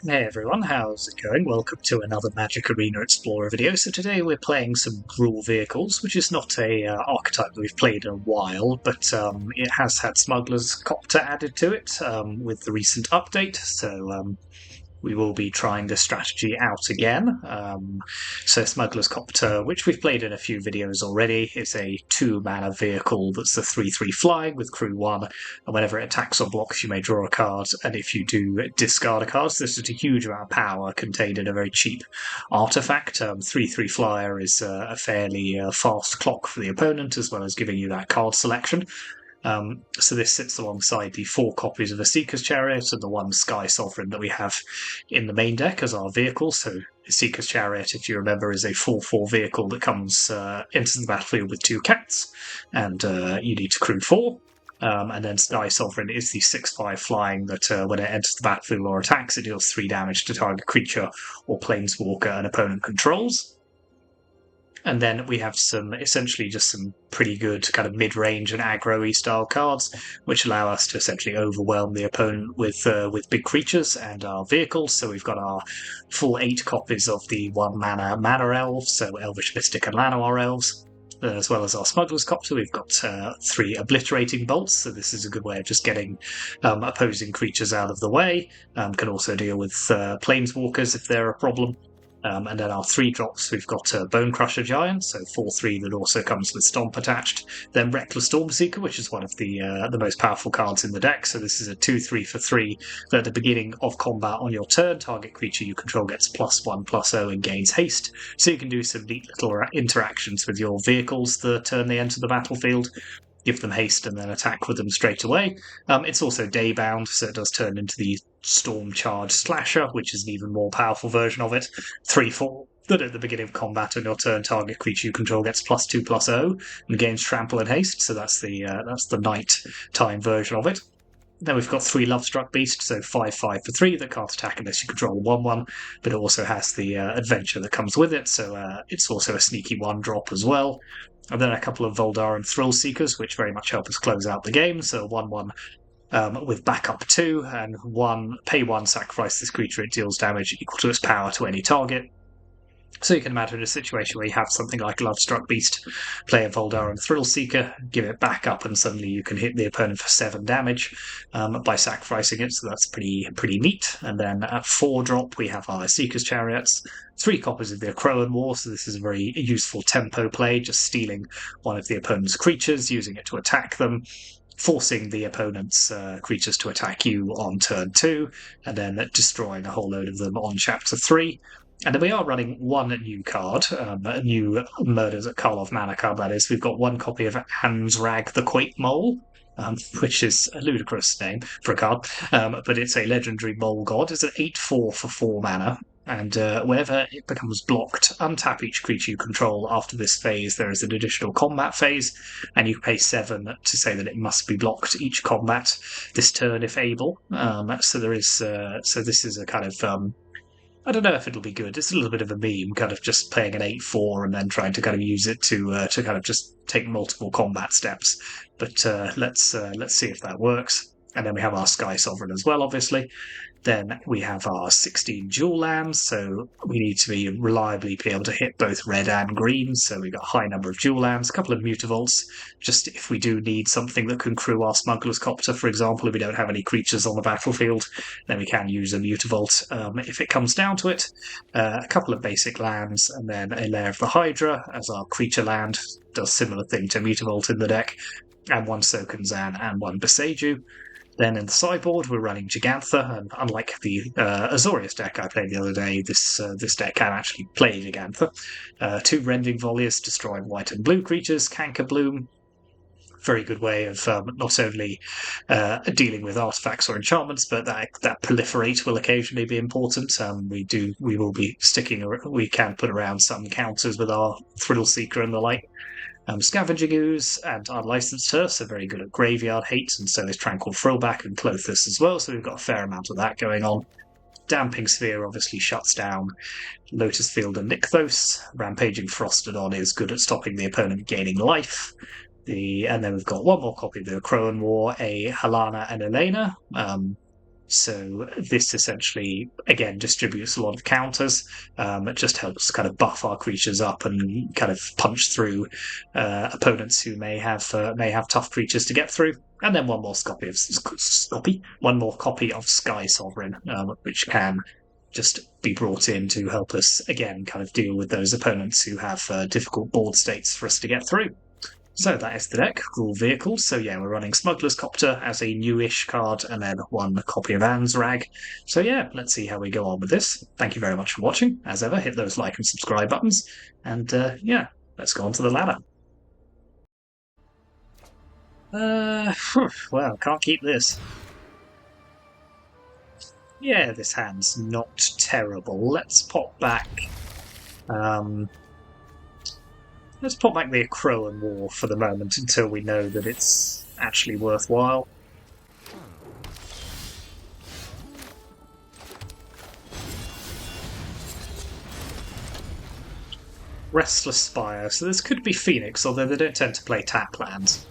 Hey everyone, how's it going? Welcome to another Magic Arena Explorer video. So today we're playing some Gruul Vehicles, which is not a archetype that we've played in a while, but it has had Smuggler's Copter added to it with the recent update. So we will be trying this strategy out again. So Smuggler's Copter, which we've played in a few videos already, is a 2-mana vehicle that's the 3/3 flying with crew 1, and whenever it attacks or blocks you may draw a card, and if you do discard a card, so this is a huge amount of power contained in a very cheap artifact. 3/3 flyer is a fairly fast clock for the opponent, as well as giving you that card selection. So this sits alongside the 4 copies of the Seeker's Chariot and the 1 Sky Sovereign that we have in the main deck as our vehicle. So the Seeker's Chariot, if you remember, is a 4/4 vehicle that enters the battlefield with 2 cats, and you need to crew 4. And then Sky Sovereign is the 6/5 flying that when it enters the battlefield or attacks, it deals 3 damage to target creature or planeswalker an opponent controls. And then we have essentially just some pretty good kind of mid-range and aggro-y style cards, which allow us to essentially overwhelm the opponent with big creatures and our vehicles. So we've got our full 8 copies of the 1-mana elves, so Elvish Mystic and Llanowar elves. As well as our Smuggler's Copter, we've got 3 Obliterating Bolts, so this is a good way of just getting opposing creatures out of the way. Can also deal with planeswalkers if they're a problem. And then our 3 drops, we've got Bone Crusher Giant, so 4/3 that also comes with Stomp attached. Then Reckless Stormseeker, which is one of the most powerful cards in the deck. So this is a 2/3 for 3 that at the beginning of combat on your turn, target creature you control gets +1/+0 and gains haste. So you can do some neat little interactions with your vehicles the turn they enter the battlefield. Give them haste and then attack with them straight away. It's also daybound, so it does turn into the Storm Charge Slasher, which is an even more powerful version of it. 3/4 that at the beginning of combat on your turn, target creature you control gets +2/+0 and gains trample and haste. So that's the night time version of it. Then we've got 3 Lovestruck Beast, so 5/5 for 3 that can't attack unless you control a 1/1, but it also has the adventure that comes with it, so it's also a sneaky 1-drop as well. And then a couple of Voldaren Thrill Seekers, which very much help us close out the game, so 1/1 with backup 2, and pay 1, sacrifice this creature, it deals damage equal to its power to any target. So you can imagine a situation where you have something like Lovestruck Beast, play a Voldaren Thrill Seeker, give it back up, and suddenly you can hit the opponent for 7 damage by sacrificing it, so that's pretty neat. And then at 4-drop, we have our Seeker's Chariots, 3 copies of the Crowan War, so this is a very useful tempo play, just stealing one of the opponent's creatures, using it to attack them, forcing the opponent's creatures to attack you on turn 2, and then destroying a whole load of them on chapter 3. And then we are running 1 new card, a new Murders at Karlov Manor card, that is. We've got 1 copy of Anzrag the Quake Mole, which is a ludicrous name for a card, but it's a legendary mole god. It's an 8/4 for 4 mana, and whenever it becomes blocked, untap each creature you control. After this phase, there is an additional combat phase, and you pay 7 to say that it must be blocked each combat this turn if able. So this is a kind of... I don't know if it'll be good. It's a little bit of a meme, kind of just playing an 8/4 and then trying to kind of use it to kind of just take multiple combat steps. But let's see if that works. And then we have our Sky Sovereign as well, obviously. Then we have our 16 dual lands, so we need to be reliably be able to hit both red and green. So we've got a high number of dual lands, a couple of Mutavaults, just if we do need something that can crew our Smuggler's Copter, for example, if we don't have any creatures on the battlefield, then we can use a Mutavault if it comes down to it. A couple of basic lands, and then a Lair of the Hydra as our creature land, does similar thing to Mutavault in the deck, and 1 Soken'Zan and 1 Beseiju. Then in the sideboard, we're running Gigantha, and unlike the Azorius deck I played the other day, this deck can actually play Gigantha. 2 Rending Volleys, destroying white and blue creatures, Canker Bloom, very good way of not only dealing with artifacts or enchantments, but that proliferate will occasionally be important. We will be we can put around some counters with our Thrill Seeker and the like. Scavenging Ooze and Unlicensed Turfs are very good at graveyard hate, and so is Tranquil Throwback and Clothis as well, so we've got a fair amount of that going on. Damping Sphere obviously shuts down Lotus Field and Nykthos. Rampaging Frostodon is good at stopping the opponent gaining life. And then we've got 1 more copy of the Crowan War, a Halana and Elena. So this essentially, again, distributes a lot of counters. It just helps kind of buff our creatures up and kind of punch through opponents who may have tough creatures to get through. And then one more copy of Sky Sovereign, which can just be brought in to help us again kind of deal with those opponents who have difficult board states for us to get through. So that is the deck, Gruul Vehicles. So yeah, we're running Smuggler's Copter as a newish card and then one copy of Anzrag. So yeah, let's see how we go on with this. Thank you very much for watching. As ever, hit those like and subscribe buttons. And yeah, let's go on to the ladder. Well, can't keep this. Yeah, this hand's not terrible. Let's pop back. Let's pop back the Akroan War for the moment until we know that it's actually worthwhile. Restless Spire. So this could be Phoenix, although they don't tend to play tap lands.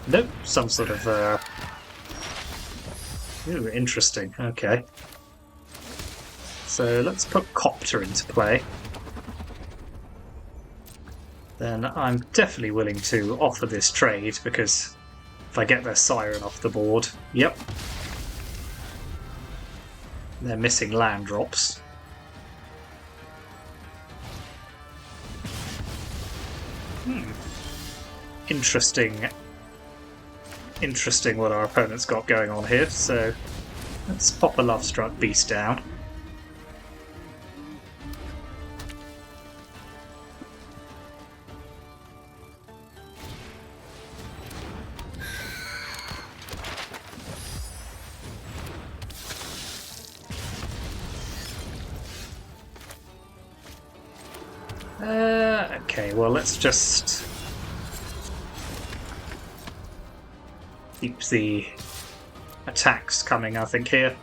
Nope, some sort of... Ooh, interesting. Okay. So let's put Copter into play. Then I'm definitely willing to offer this trade, because if I get their Siren off the board... Yep. They're missing land drops. Interesting what our opponent's got going on here, so let's pop a Lovestruck Beast down. Okay, well, let's just keep the attacks coming, I think, here.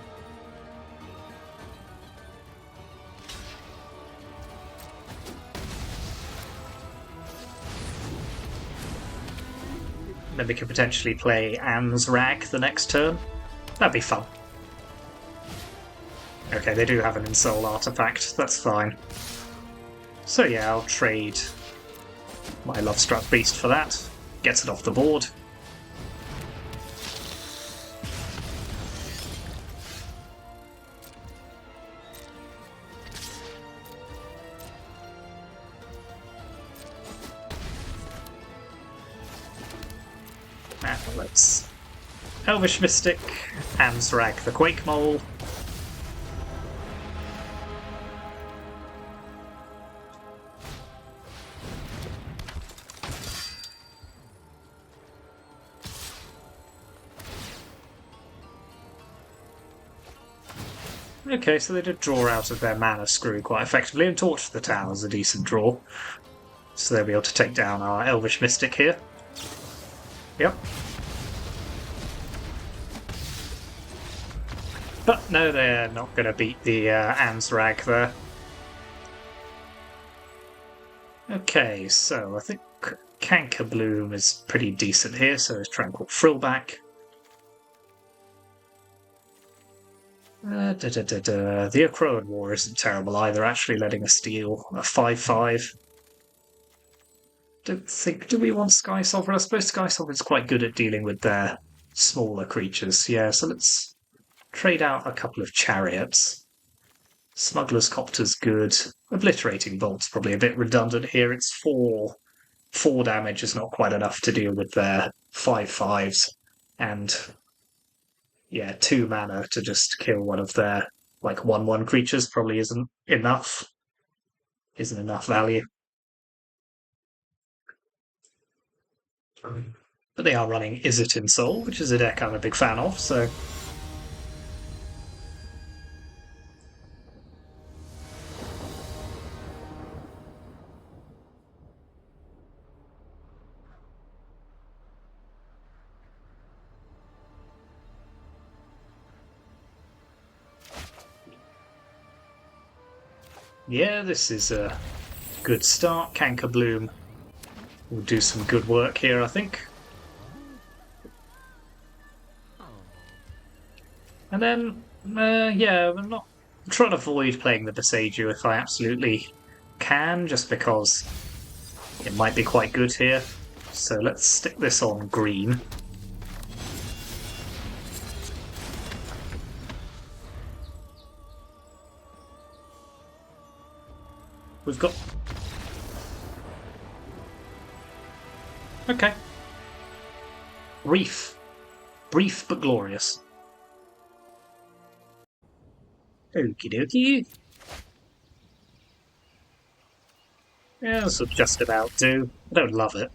Then we could potentially play Anzrag the next turn. That'd be fun. Okay, they do have an Ensoul artifact, that's fine. So yeah, I'll trade my Lovestruck Beast for that. Gets it off the board. And let's Elvish Mystic, Anzrag the Quake Mole. Okay, so they did draw out of their mana screw quite effectively, and Torch the Tower is a decent draw. So they'll be able to take down our Elvish Mystic here. Yep. But no, they're not going to beat the Anzrag there. Okay, so I think Cankerbloom is pretty decent here, so is Tranquil Frillback. The Akroan War isn't terrible either, actually letting us steal a 5/5. Don't think... Do we want Sky Sovereign? I suppose Sky Sovereign's quite good at dealing with their smaller creatures. Yeah, so let's trade out a couple of Chariots. Smuggler's Copter's good. Obliterating Bolt's probably a bit redundant here. It's 4 damage is not quite enough to deal with their 5/5s. And yeah, 2 mana to just kill one of their like 1/1 creatures probably isn't enough. Isn't enough value. But they are running Izzet Ensoul, which is a deck I'm a big fan of, so... Yeah, this is a good start. Cankerbloom will do some good work here, I think. And then, yeah, I'm trying to avoid playing the Besaju if I absolutely can, just because it might be quite good here. So let's stick this on green. We've got... Okay. Brief. Brief but glorious. Okie dokie. Yeah, this will just about do. I don't love it.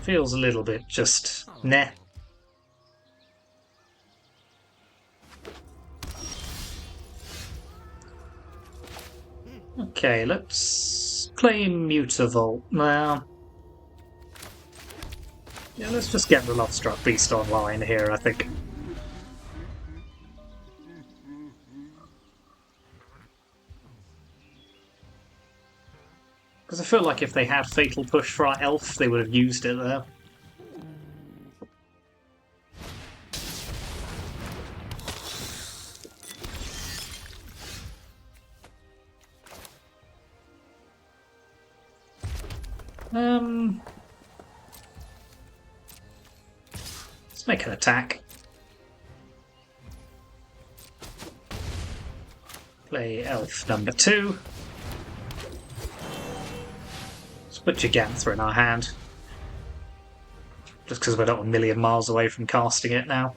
Feels a little bit just nah. Okay, let's play Mutavault now. Yeah, let's just get the Lovestruck Beast online here, I think. Because I feel like if they had Fatal Push for our elf, they would have used it there. Let's make an attack. Play elf number 2. Let's put Gigantha in our hand. Just because we're not a million miles away from casting it now.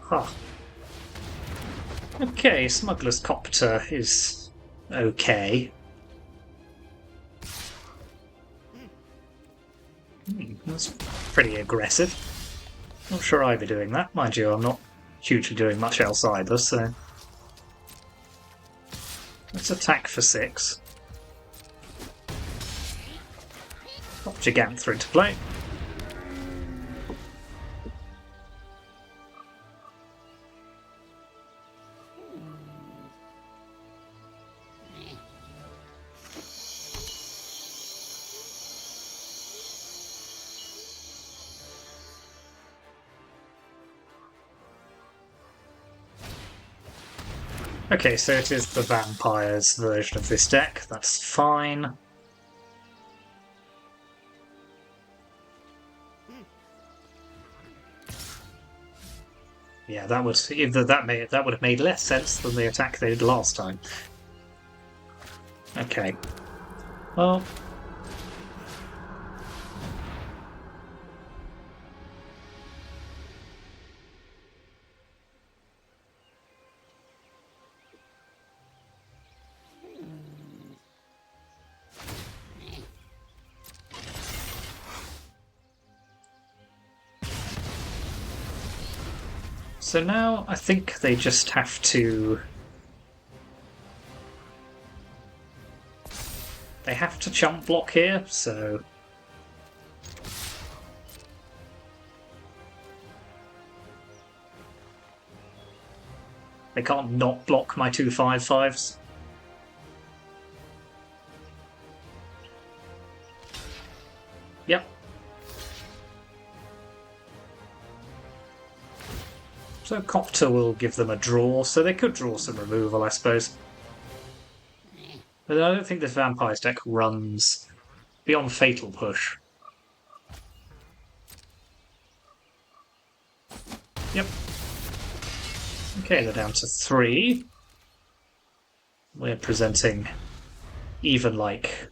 Huh. Okay, Smuggler's Copter is okay. That's pretty aggressive. Not sure I'd be doing that. Mind you, I'm not hugely doing much else either, so... Let's attack for 6. Pop Gigantha into play. Okay, so it is the vampires version of this deck. That's fine. Yeah, that would have made less sense than the attack they did last time. Okay. Well. So now I think they just have to... They have to chump block here, so... They can't not block my 2 5/5s. Yep. So Copter will give them a draw, so they could draw some removal, I suppose. But I don't think this Vampires deck runs beyond Fatal Push. Yep. Okay, they're down to 3. We're presenting even like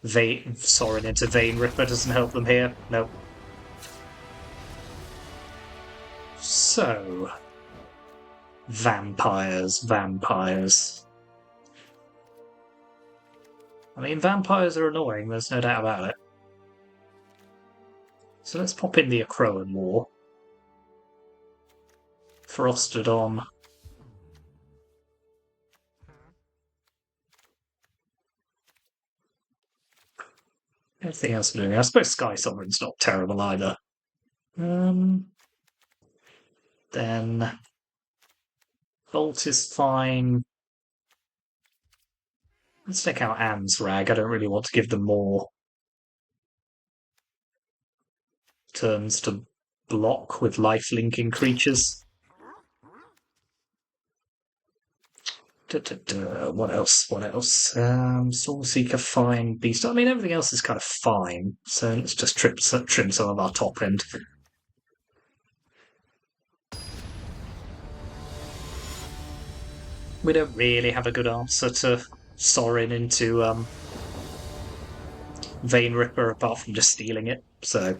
Sorin into Vein Ripper doesn't help them here. Nope. So, vampires. I mean, vampires are annoying, there's no doubt about it. So let's pop in the Akroan War. Frosted on. Anything else we're doing? I suppose Sky Sovereign's not terrible either. Then Bolt is fine. Let's take out Anzrag. I don't really want to give them more turns to block with life-linking creatures. What else? What else? Soulseeker, fine. Beast. I mean, everything else is kind of fine. So let's just trim some of our top end. We don't really have a good answer to Sorin into Vein Ripper apart from just stealing it. So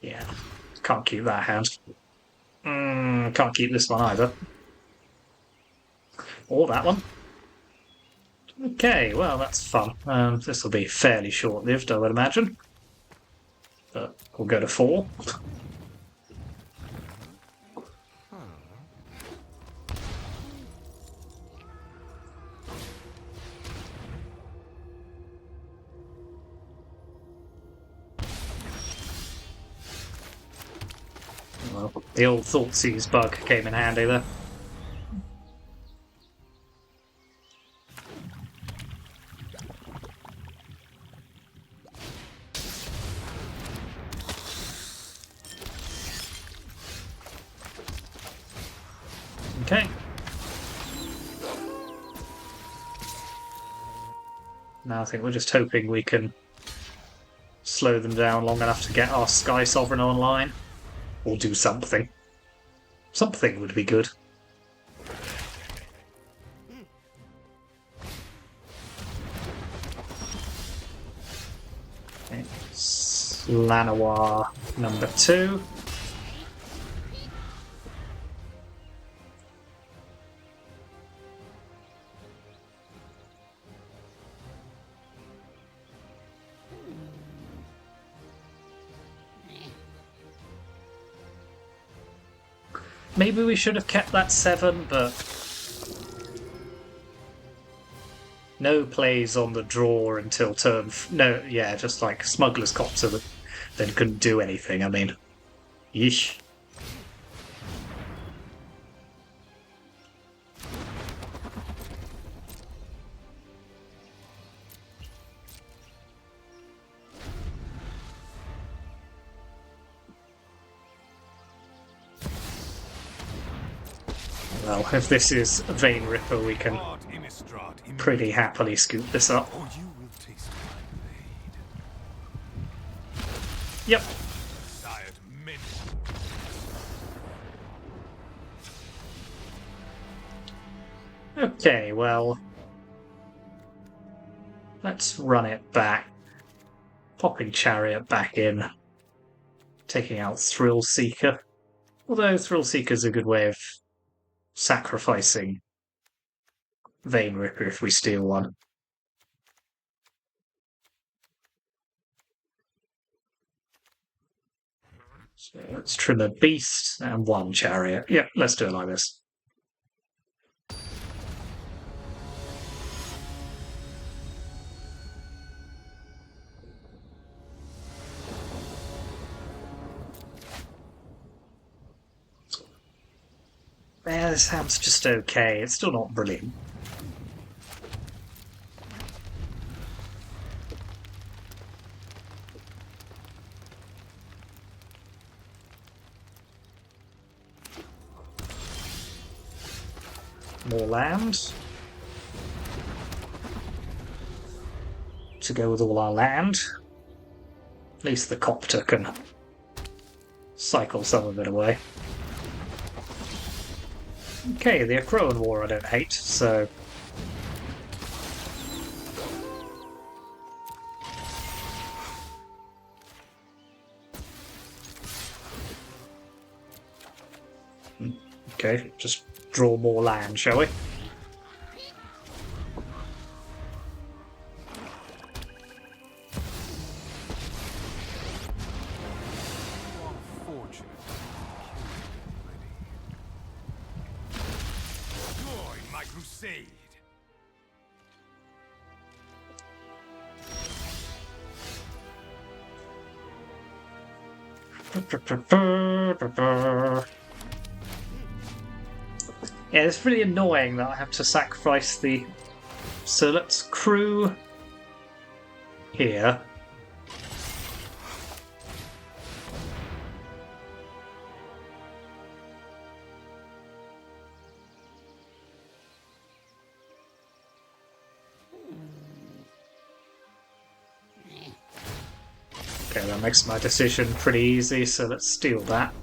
yeah, can't keep that hand. Can't keep this one either. Or that one. Okay, well, that's fun. This will be fairly short-lived, I would imagine. But we'll go to 4. Well, the old Thoughtseize bug came in handy there. Okay. Now I think we're just hoping we can slow them down long enough to get our Sky Sovereign online. Or do something. Something would be good. Okay. Llanowar number 2. Maybe we should have kept that 7, but no plays on the draw until turn. No, yeah, just like Smuggler's Copter that then couldn't do anything. I mean, yeesh. Well, if this is Vein Ripper, we can pretty happily scoop this up. Yep. Okay, well, let's run it back. Popping Chariot back in. Taking out Thrill Seeker. Although Thrill Seeker's a good way of sacrificing Vein Ripper if we steal one. So let's trim a beast and 1 chariot. Yeah, let's do it like this. Yeah, this hand's just okay. It's still not brilliant. More land. To go with all our land. At least the Copter can cycle some of it away. Okay, the Akroan War I don't hate, so... Okay, just draw more land, shall we? succeed. Yeah, it's really annoying that I have to sacrifice the... So let's crew here. Okay, that makes my decision pretty easy, so let's steal that.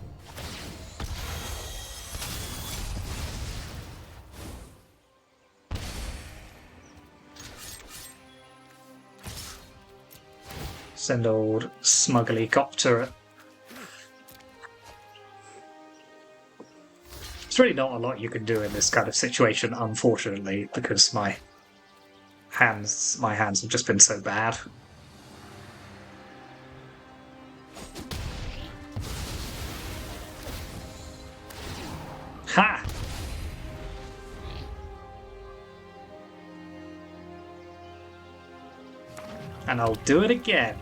Send old Smuggler Copter. There's really not a lot you can do in this kind of situation, unfortunately, because my hands have just been so bad. Ha! And I'll do it again.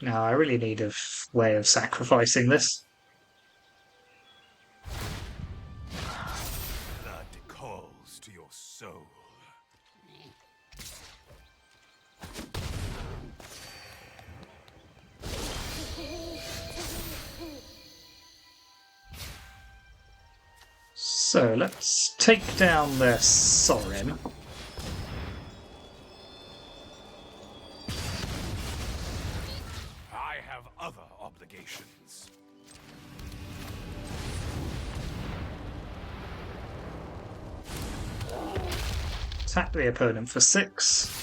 Now, I really need a way of sacrificing this. Blood calls to your soul. So let's take down their Sorin. I have other obligations. Attack the opponent for 6.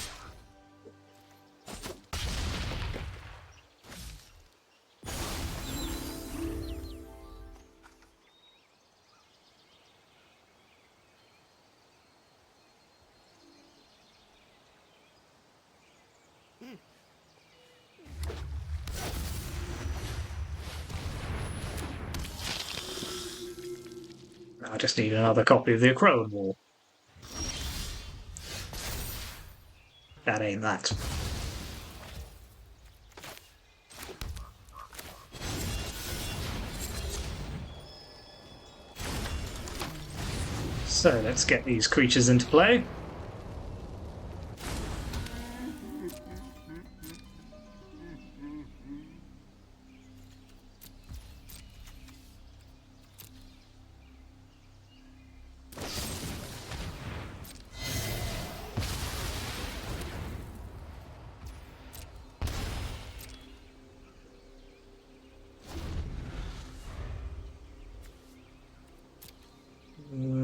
I just need another copy of the Acroan War. That ain't that. So let's get these creatures into play.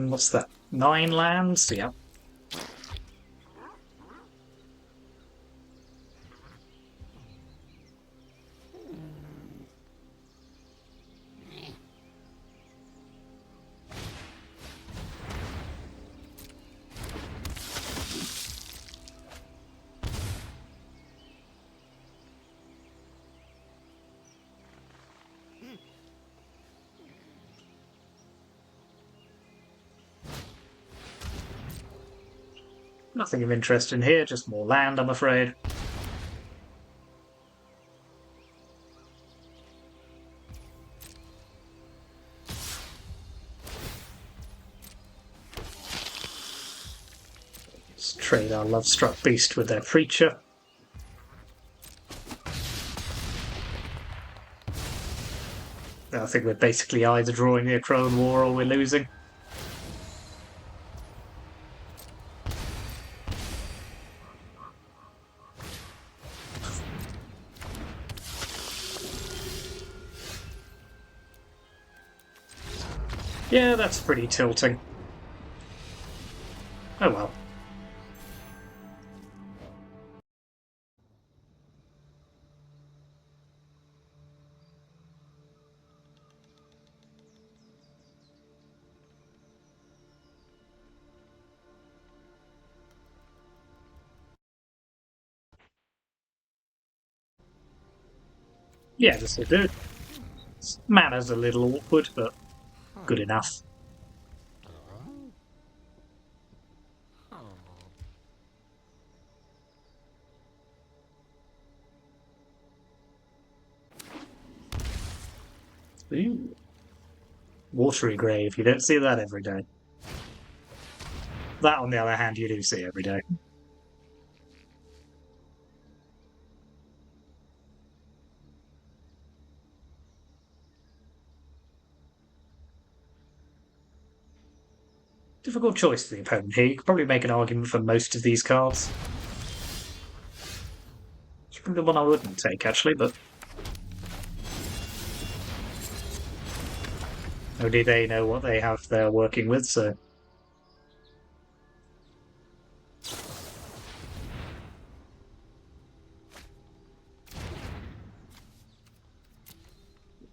What's that? 9 lands? Yeah. Nothing of interest in here, just more land, I'm afraid. Let's trade our Love-Struck Beast with their Preacher. I think we're basically either drawing the Acroan War or we're losing. Yeah, that's pretty tilting. Oh well. Yeah, this will do. Mana's a little awkward, but good enough. Ooh. Watery grave. You don't see that every day. That, on the other hand, you do see every day. Difficult choice for the opponent here. You could probably make an argument for most of these cards. It's probably the one I wouldn't take, actually, but only they know what they have they're working with, so...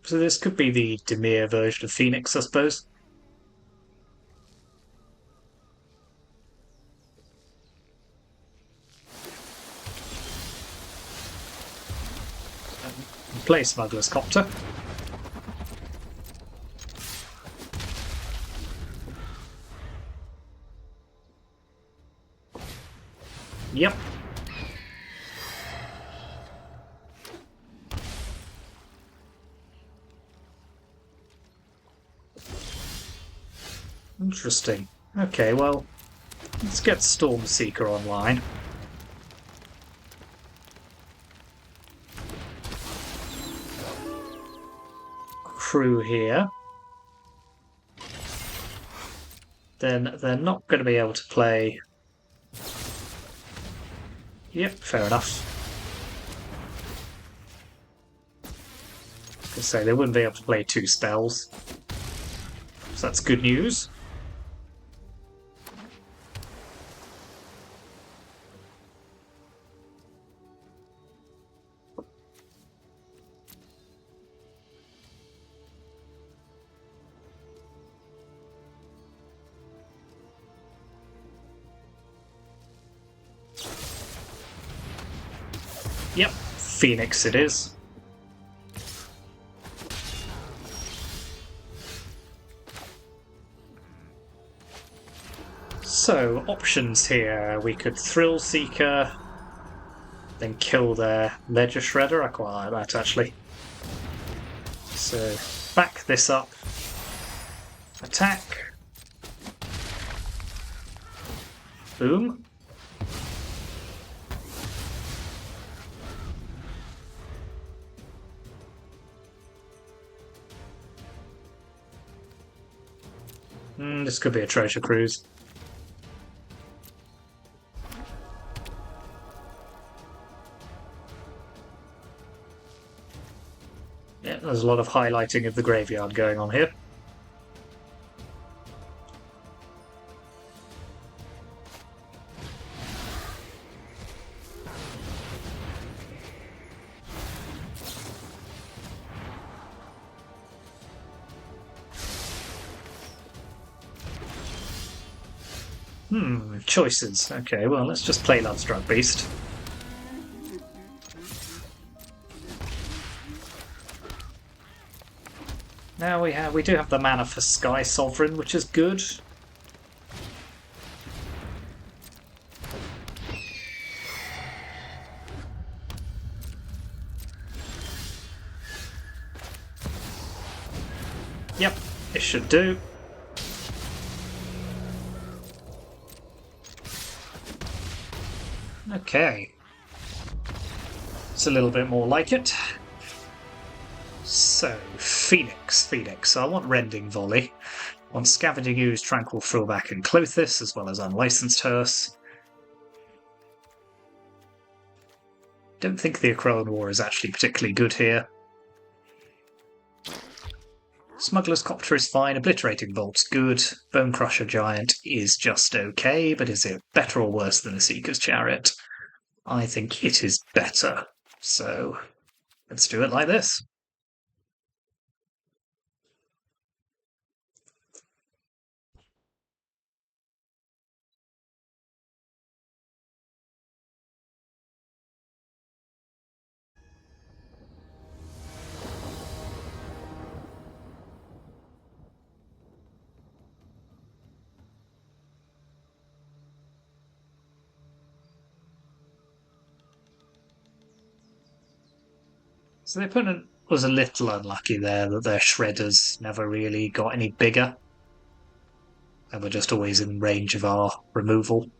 So this could be the Dimir version of Phoenix, I suppose. Play Smuggler's Copter. Yep. Interesting. Okay, well, let's get Stormseeker online. Crew here. Then they're not going to be able to play... Yep, fair enough. I was going to say, they wouldn't be able to play 2 spells. So that's good news. Yep, Phoenix it is. So, options here. We could Thrill Seeker, then kill their Ledger Shredder. I quite like that, actually. So, back this up. Attack. Boom. This could be a treasure cruise. Yeah, there's a lot of highlighting of the graveyard going on here. Choices. Okay, well, let's just play Lovestruck Beast. Now we do have the mana for Sky Sovereign, which is good. Yep, it should do. Okay. It's a little bit more like it. So, Phoenix. I want Rending Volley. I want Scavenging Ooze, Tranquil Throwback, and Clothis, as well as Unlicensed Hearse. Don't think the Aqualan War is actually particularly good here. Smuggler's Copter is fine, Obliterating Bolt's good, Bone Crusher Giant is just okay, but is it better or worse than a Seeker's Chariot? I think it is better, so let's do it like this. So the opponent was a little unlucky there that their shredders never really got any bigger. They were just always in range of our removal.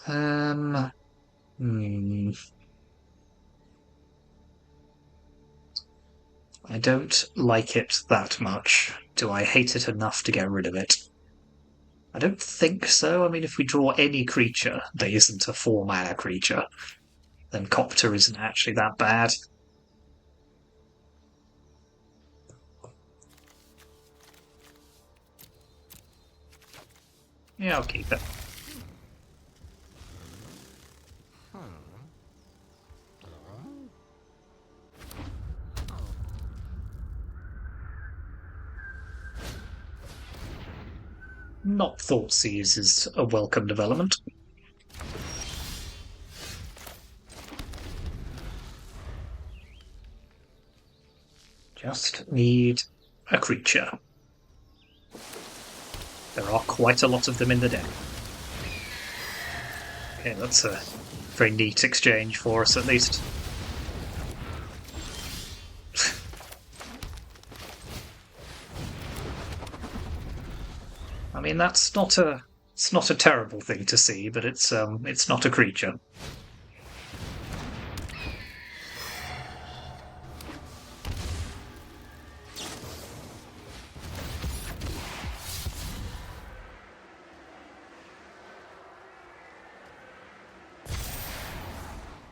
Um, hmm. I don't like it that much. Do I hate it enough to get rid of it? I don't think so. I mean, if we draw any creature that isn't a 4-mana creature, then Copter isn't actually that bad. Yeah, I'll keep it. Not Thoughtseize is a welcome development. Just need a creature. There are quite a lot of them in the deck. Okay, that's a very neat exchange for us, at least. I mean, it's not a terrible thing to see, but it's not a creature.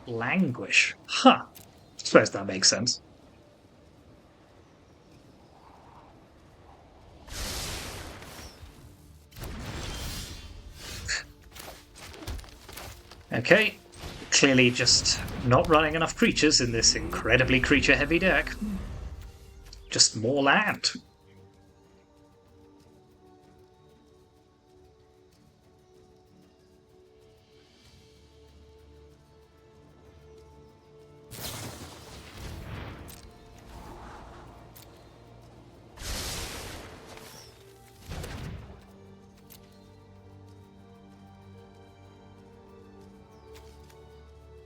Languish. Huh. Suppose that makes sense. Okay. Clearly just not running enough creatures in this incredibly creature-heavy deck. Just more land.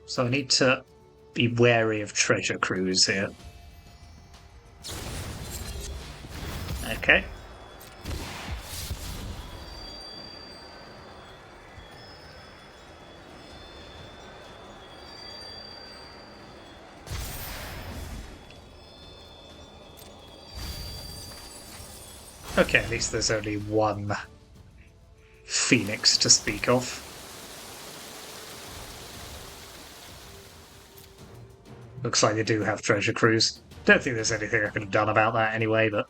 So I need to be wary of treasure cruise here. Okay. Okay, at least there's only one Phoenix to speak of. Looks like they do have treasure cruise. Don't think there's anything I could have done about that anyway, but...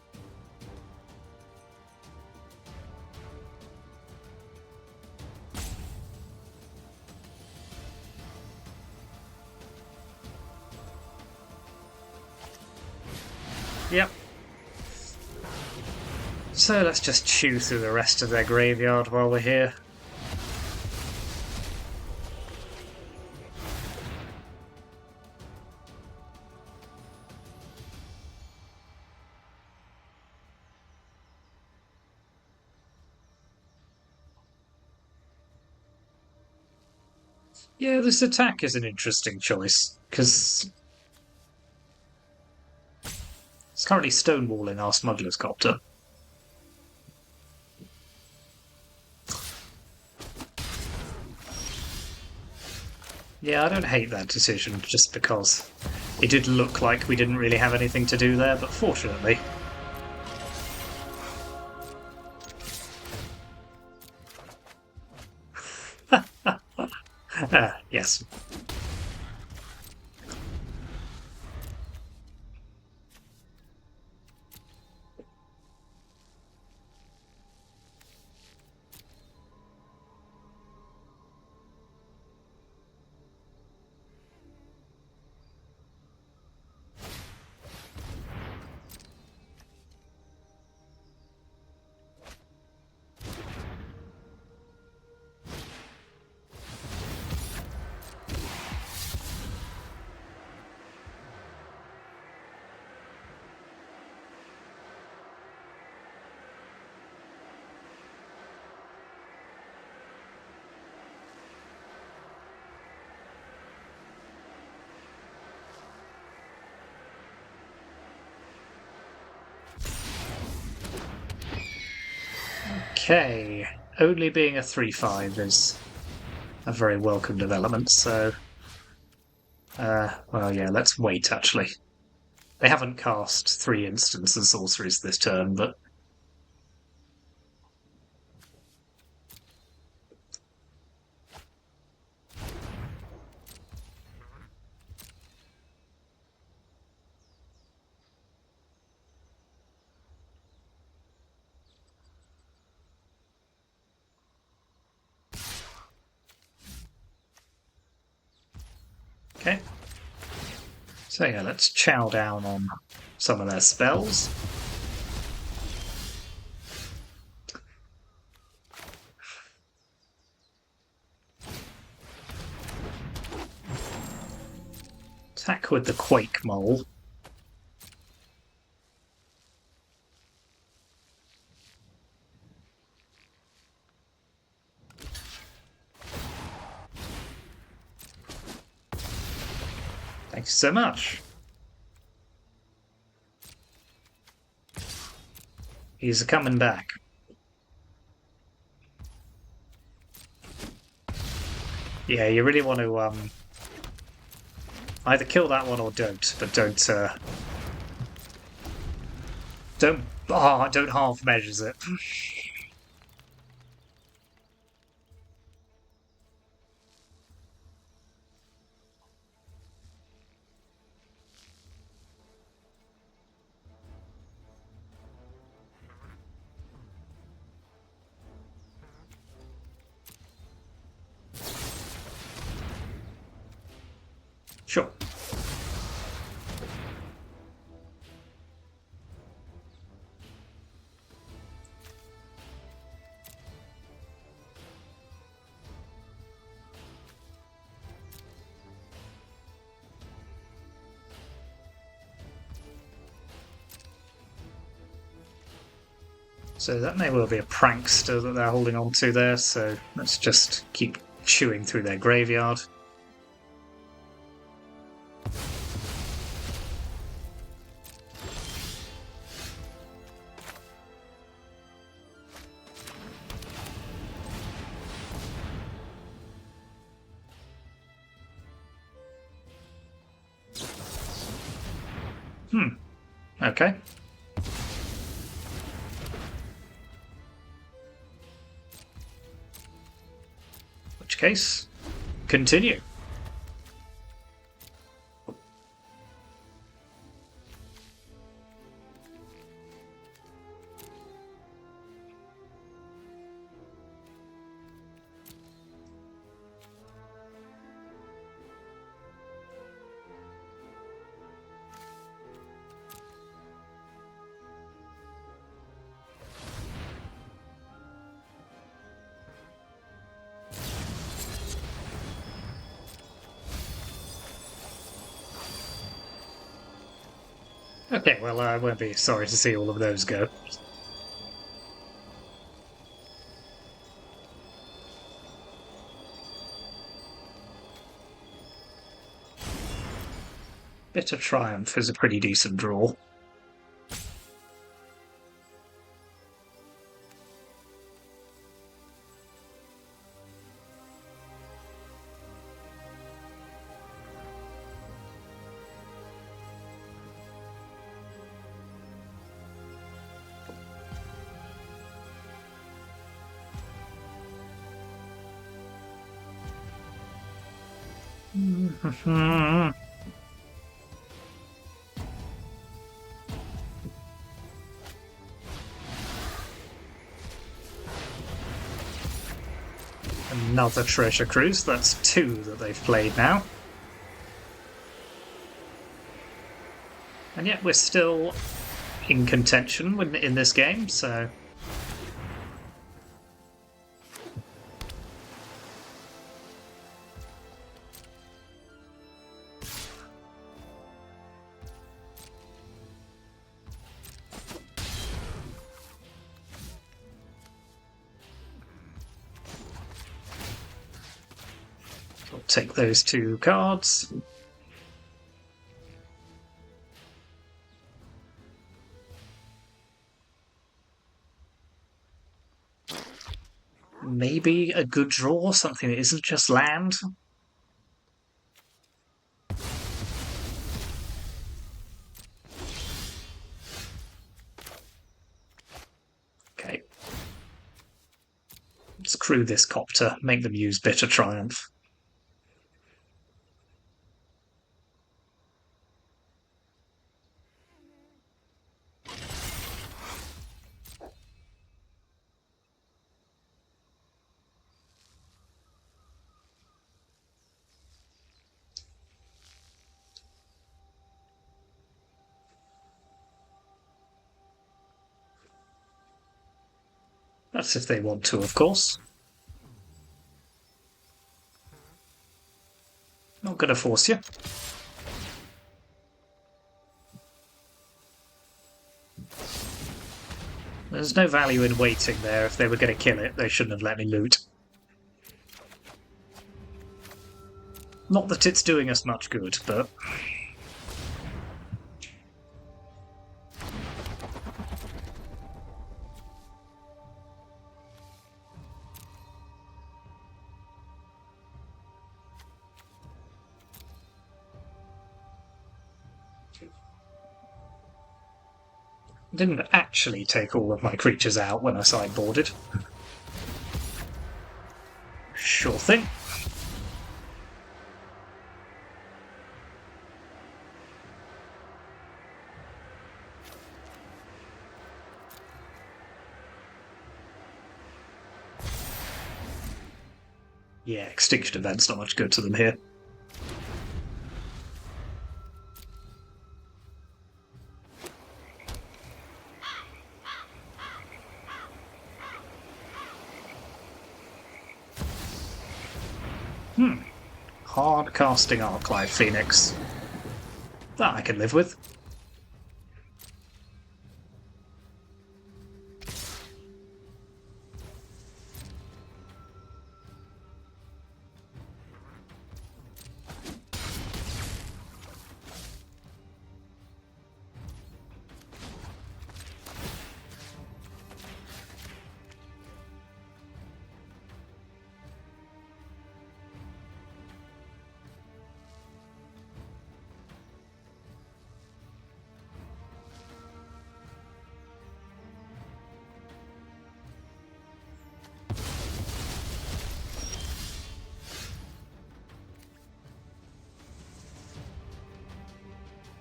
Yep. So let's just chew through the rest of their graveyard while we're here. Yeah, this attack is an interesting choice, because it's currently stonewalling our Smuggler's Copter. Yeah, I don't hate that decision, just because it did look like we didn't really have anything to do there, but fortunately, yes. Okay, only being a 3/5 is a very welcome development, so... well, yeah, let's wait, actually. They haven't cast 3 instants and sorceries this turn, but... Okay. So yeah, let's chow down on some of their spells. Attack with the Quake Mole. Thank you so much. He's coming back. Yeah, you really want to either kill that one or don't, but don't half measures it. Sure. So that may well be a prankster that they're holding on to there, so let's just keep chewing through their graveyard. Okay. Which case, continue. Okay, well, I won't be sorry to see all of those go. Bitter Triumph is a pretty decent draw. Another treasure cruise. That's 2 that they've played now. And yet we're still in contention in this game, so... I'll take those 2 cards. Maybe a good draw, something that isn't just land. Okay. Let's crew this Copter, make them use Bitter Triumph. That's if they want to, of course. Not going to force you. There's no value in waiting there. If they were going to kill it, they shouldn't have let me loot. Not that it's doing us much good, but... didn't actually take all of my creatures out when I sideboarded. Sure thing. Yeah, Extinction Event's not much good to them here. Hard casting Arclight Phoenix. That I can live with.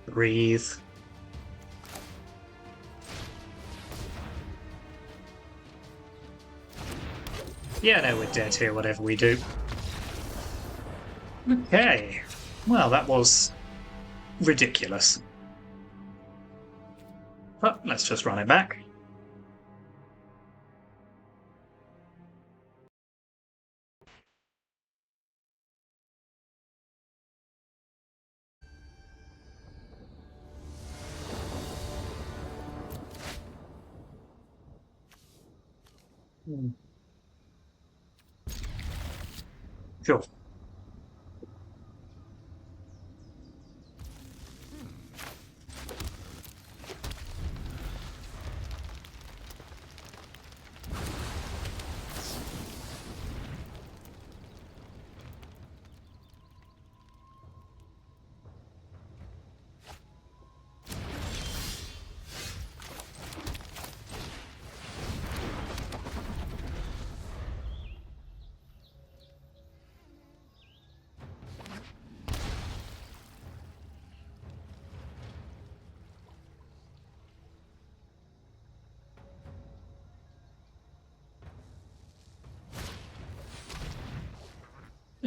Breathe. Yeah, no, we're dead here, whatever we do. Okay. Well, that was ridiculous. But let's just run it back. Sure.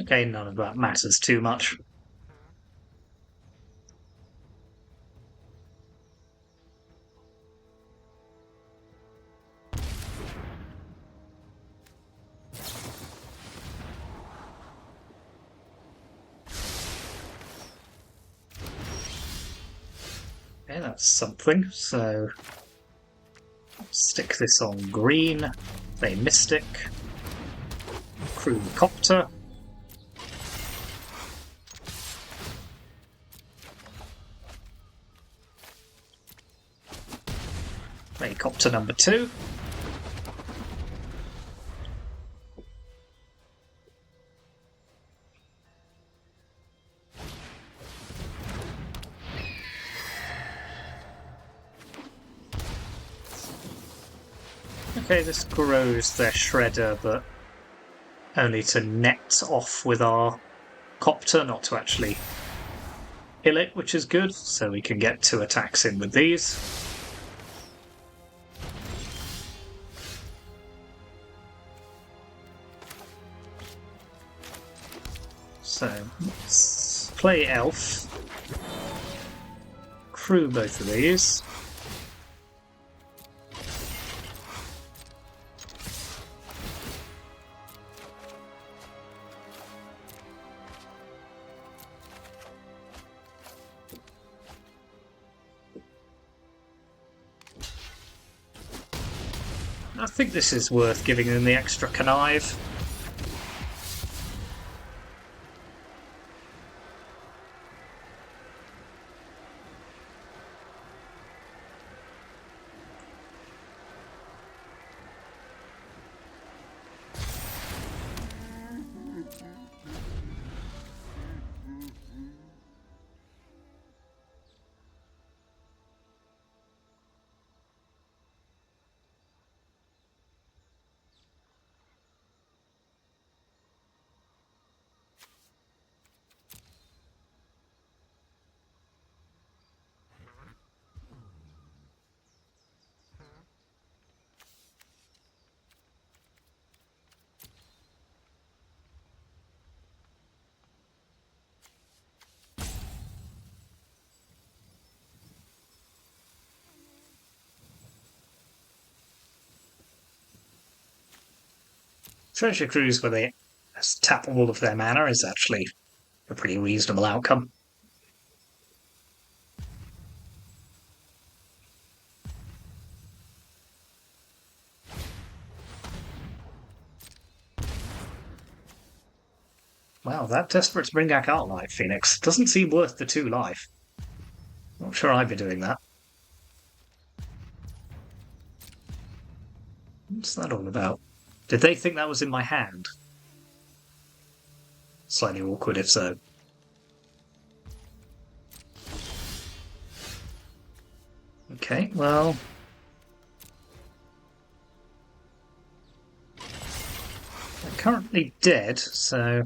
Okay, none of that matters too much. Okay, that's something. So stick this on green. Play Mystic. Crew Copter. Play Copter number 2. Okay, this grows their shredder, but only to net off with our Copter, not to actually kill it, which is good, so we can get 2 attacks in with these. So let's play Elf, crew both of these. I think this is worth giving them the extra connive. Treasure Cruise, where they tap all of their mana, is actually a pretty reasonable outcome. Wow, that desperate to bring back Arclight Phoenix doesn't seem worth the 2 life. Not sure I'd be doing that. What's that all about? Did they think that was in my hand? Slightly awkward if so. Okay, well... they're currently dead, so...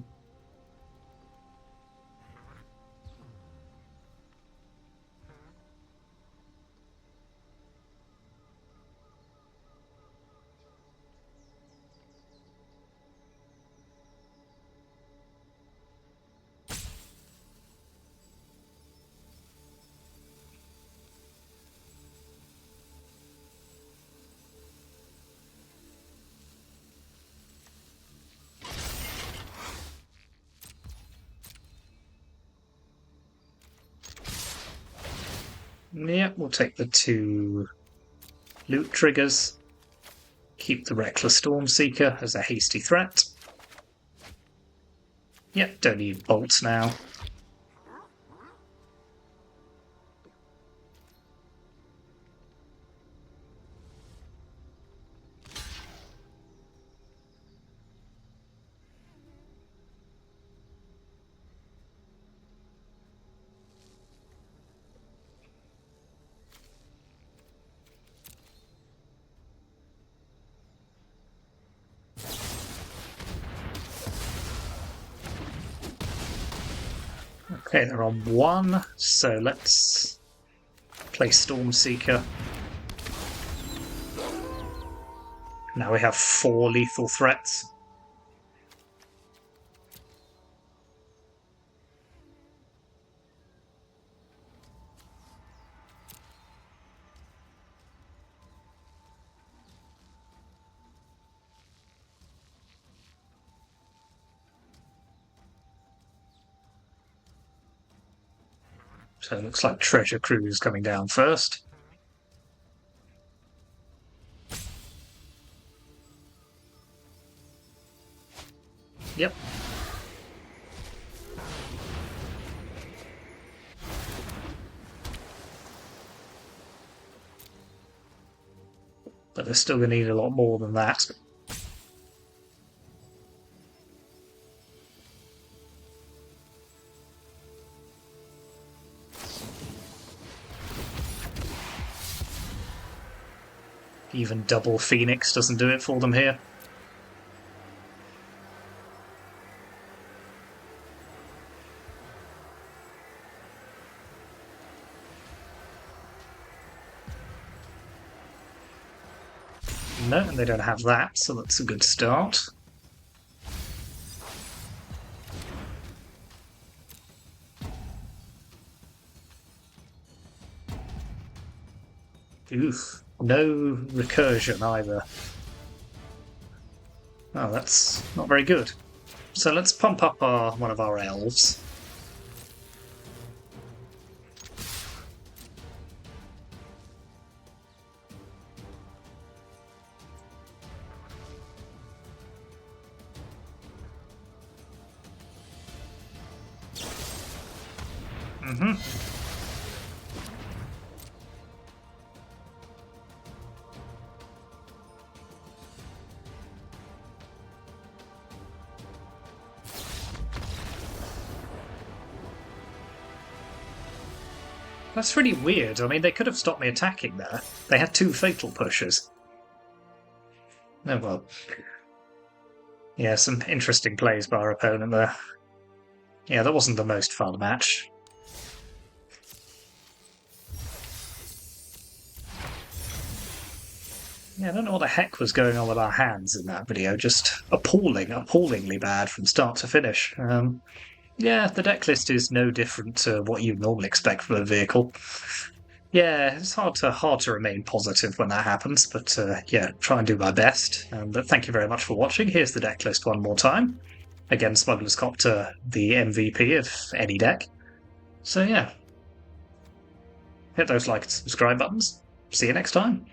yeah, we'll take the 2 loot triggers. Keep the Reckless Stormseeker as a hasty threat. Yep, don't need bolts now. Okay, they're on 1, so let's play Stormseeker. Now we have 4 lethal threats. So it looks like Treasure Cruise coming down first. Yep. But they're still going to need a lot more than that. Even double Phoenix doesn't do it for them here. No, and they don't have that, so that's a good start. Oof. No recursion either. Oh, that's not very good. So let's pump up one of our elves. Mm-hmm. That's really weird. I mean, they could have stopped me attacking there. They had 2 fatal pushes. Oh well. Yeah, some interesting plays by our opponent there. Yeah, that wasn't the most fun match. Yeah, I don't know what the heck was going on with our hands in that video. Just appallingly bad from start to finish. Yeah, the deck list is no different to what you normally expect from a vehicle. Yeah, it's hard to remain positive when that happens, but yeah, try and do my best. But thank you very much for watching. Here's the deck list one more time. Again, Smuggler's Copter, the MVP of any deck. So yeah, hit those like and subscribe buttons. See you next time.